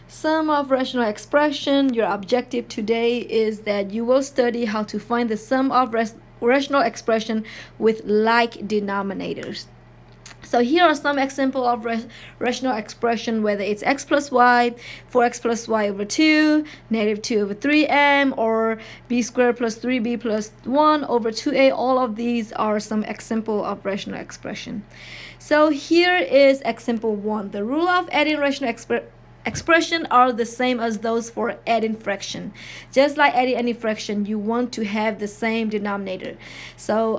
Sum of rational expression. Your objective today is that you will study how to find the sum of rational expression with like denominators. So here are some example of rational expression, whether it's x plus y, 4x plus y over 2, negative 2 over 3m, or b squared plus 3b plus 1 over 2a. All of these are some example of rational expression. So here is example 1. The rule of adding rational expression are the same as those for adding fraction. Just like adding any fraction, you want to have the same denominator. So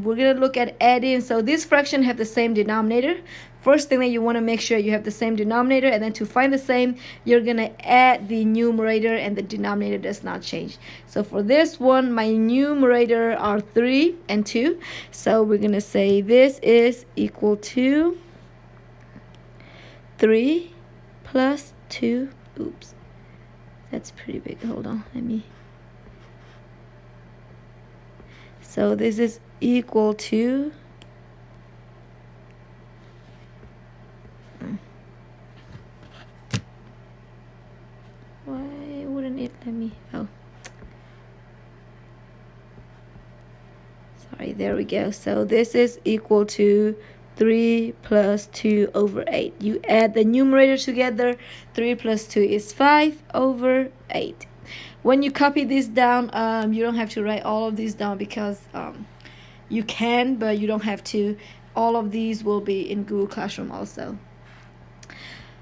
we're going to look at adding. So this fraction have the same denominator. First thing that you want to make sure you have the same denominator, and then to find the same, you're going to add the numerator and the denominator does not change. So for this one, my numerator are 3 and 2. So we're going to say this is equal to 3 plus 2. Oops, that's pretty big. Hold on, so this is equal to why wouldn't it let me? Oh, sorry, there we go. So this is equal to 3 plus 2 over 8. You add the numerator together. 3 plus 2 is 5 over 8. When you copy this down, you don't have to write all of these down because you can, but you don't have to. All of these will be in Google Classroom also.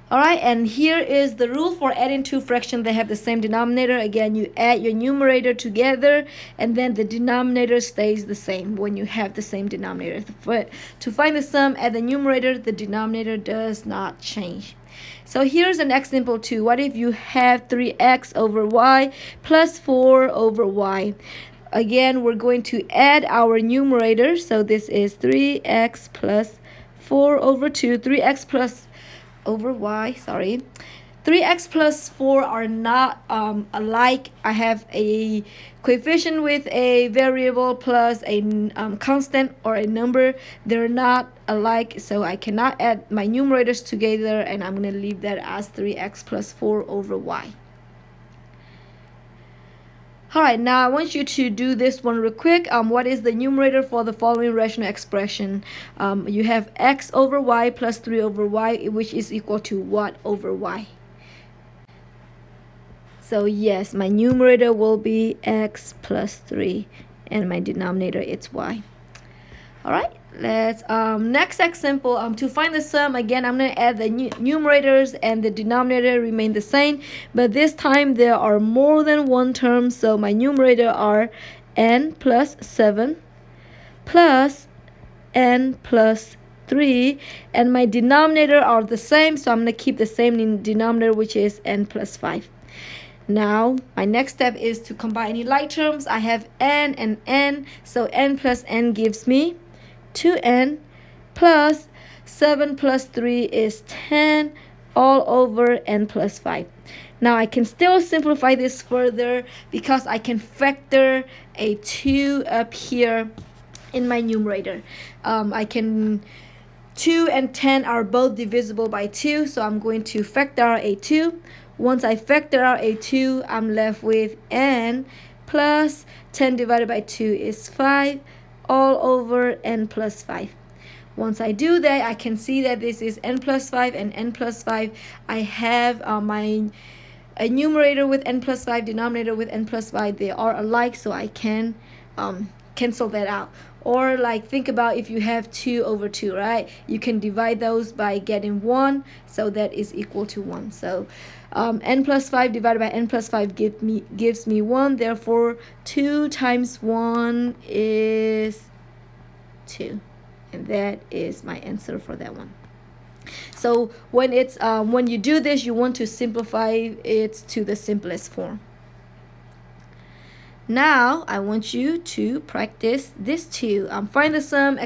Alright, and here is the rule for adding two fractions that have the same denominator. Again, you add your numerator together and then the denominator stays the same when you have the same denominator. To find the sum, add the numerator, the denominator does not change. So here's an example 2. What if you have 3x over y plus 4 over y? Again, we're going to add our numerator. So this is 3x plus 4 over 2. 3x plus over y, sorry. 3x plus 4 are not alike. I have a coefficient with a variable plus a constant or a number. They're not alike, so I cannot add my numerators together, and I'm going to leave that as 3x plus 4 over y. Alright, now I want you to do this one real quick. What is the numerator for the following rational expression? You have x over y plus 3 over y, which is equal to what over y? So yes, my numerator will be x plus 3, and my denominator is y. Alright, let's next example. To find the sum, again I'm going to add the numerators and the denominator remain the same, but this time there are more than one term. So my numerator are n plus 7 plus n plus 3, and my denominator are the same, so I'm going to keep the same denominator, which is n plus 5. Now my next step is to combine any like terms. I have n and n, so n plus n gives me 2n plus 7 plus 3 is 10 all over n plus 5. Now I can still simplify this further because I can factor a 2 up here in my numerator. 2 and 10 are both divisible by 2, so I'm going to factor out a 2. Once I factor out a 2, I'm left with n plus 10 divided by 2 is 5 all over n plus 5. Once I do that, I can see that this is n plus 5 and n plus 5. I have a numerator with n plus 5, denominator with n plus 5. They are alike, so I can cancel that out. Or like think about if you have 2 over 2, right? You can divide those by getting 1, so that is equal to 1. So n plus 5 divided by n plus 5 gives me 1. Therefore, 2 times 1 is 2. And that is my answer for that one. So when you do this, you want to simplify it to the simplest form. Now I want you to practice this too. Find the sum,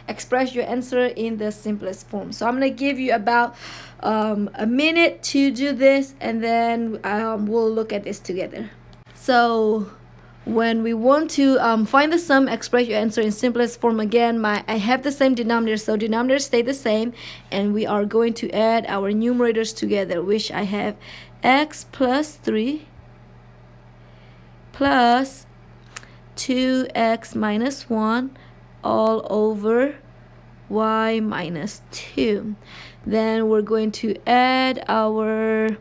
express your answer in the simplest form. So I'm going to give you about a minute to do this, and then we'll look at this together. So when we want to find the sum, express your answer in simplest form again. I have the same denominator, so denominators stay the same, and we are going to add our numerators together, which I have x plus 3 plus 2x minus 1 all over y minus 2. Then we're going to add our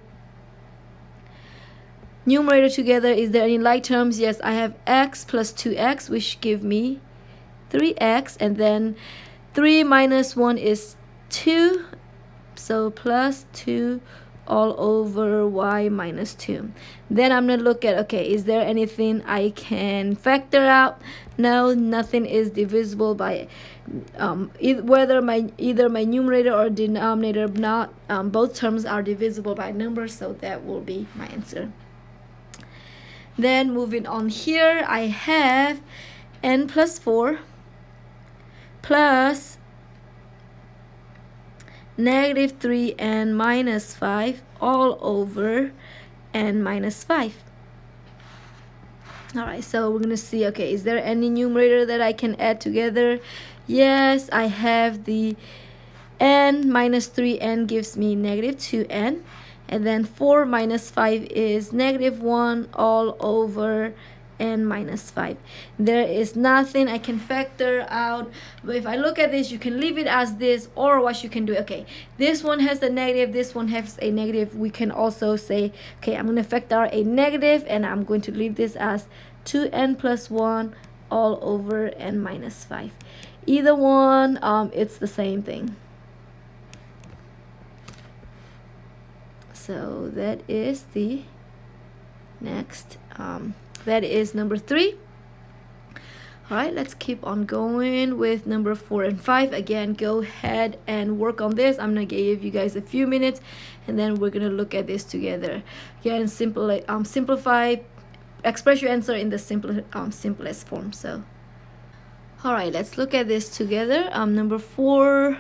numerator together. Is there any like terms? Yes, I have x plus 2x, which give me 3x, and then 3 minus 1 is 2, so plus 2 all over y minus 2. Then I'm going to look at, okay, is there anything I can factor out? No, nothing is divisible by either my numerator or denominator. Not both terms are divisible by numbers, so that will be my answer. Then moving on here, I have n plus 4 plus negative 3n minus 5 all over n minus 5. Alright, so we're going to see, okay, is there any numerator that I can add together? Yes, I have the n minus 3n gives me negative 2n. And then 4 minus 5 is negative 1 all over n minus 5. There is nothing I can factor out. But if I look at this, you can leave it as this, or what you can do, okay, this one has a negative, this one has a negative. We can also say, okay, I'm going to factor out a negative, and I'm going to leave this as 2n plus 1 all over n minus 5. Either one, it's the same thing. So that is the next, that is number 3. All right, let's keep on going with number 4 and 5. Again, go ahead and work on this. I'm gonna give you guys a few minutes, and then we're gonna look at this together. Again, simplify, express your answer in the simplest form. So, all right, let's look at this together. Number 4.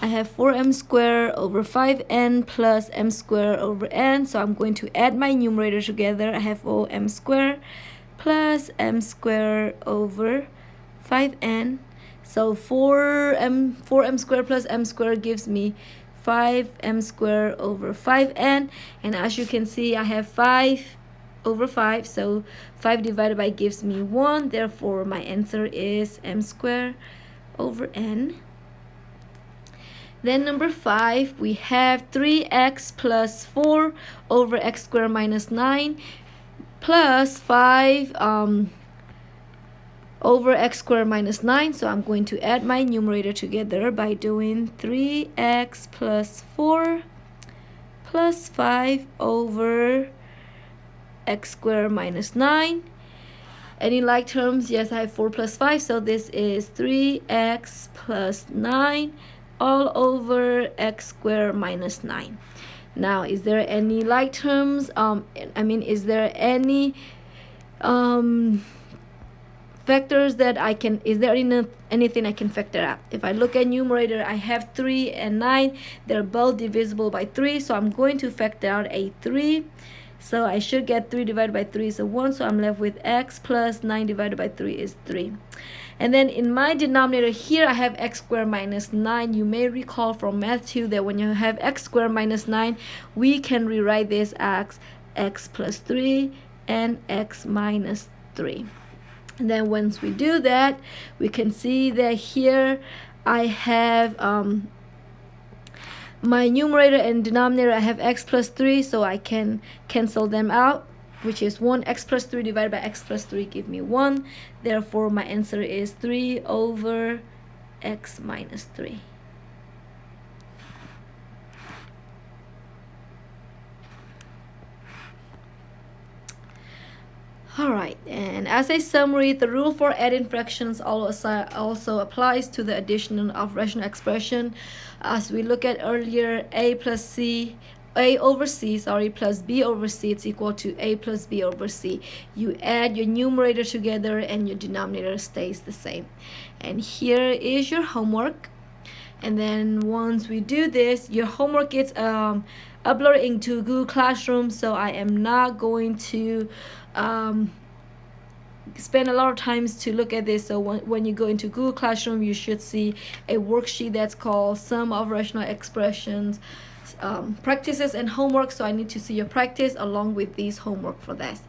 I have 4m squared over 5n plus m squared over n. So I'm going to add my numerator together. I have 4m squared plus m squared over 5n. So 4m squared plus m squared gives me 5m squared over 5n. And as you can see, I have 5 over 5. So 5 divided by gives me 1. Therefore, my answer is m squared over n. Then number 5, we have 3x plus 4 over x squared minus 9 plus 5 over x squared minus 9. So I'm going to add my numerator together by doing 3x plus 4 plus 5 over x squared minus 9. Any like terms? Yes, I have 4 plus 5, so this is 3x plus 9 all over x squared minus 9. Now, is there any like terms? Is there any factors that I can, is there anything I can factor out? If I look at numerator, I have 3 and 9. They're both divisible by 3, so I'm going to factor out a 3. So I should get 3 divided by 3 is a 1, so I'm left with x plus 9 divided by 3 is 3. And then in my denominator here, I have x squared minus 9. You may recall from math 2 that when you have x squared minus 9, we can rewrite this as x plus 3 and x minus 3. And then once we do that, we can see that here I have my numerator and denominator. I have x plus 3, so I can cancel them out, which is 1. X plus 3 divided by x plus 3 give me 1. Therefore, my answer is 3 over x minus 3. Alright, and as a summary, the rule for adding fractions also applies to the addition of rational expression. As we looked at earlier, a over c plus b over c is equal to a plus b over c. You add your numerator together and your denominator stays the same. And here is your homework. And then once we do this, your homework is uploaded into Google Classroom, so I am not going to spend a lot of times to look at this. So when you go into Google Classroom, you should see a worksheet that's called Sum of Rational Expressions, practices and homework. So I need to see your practice along with these homework for that.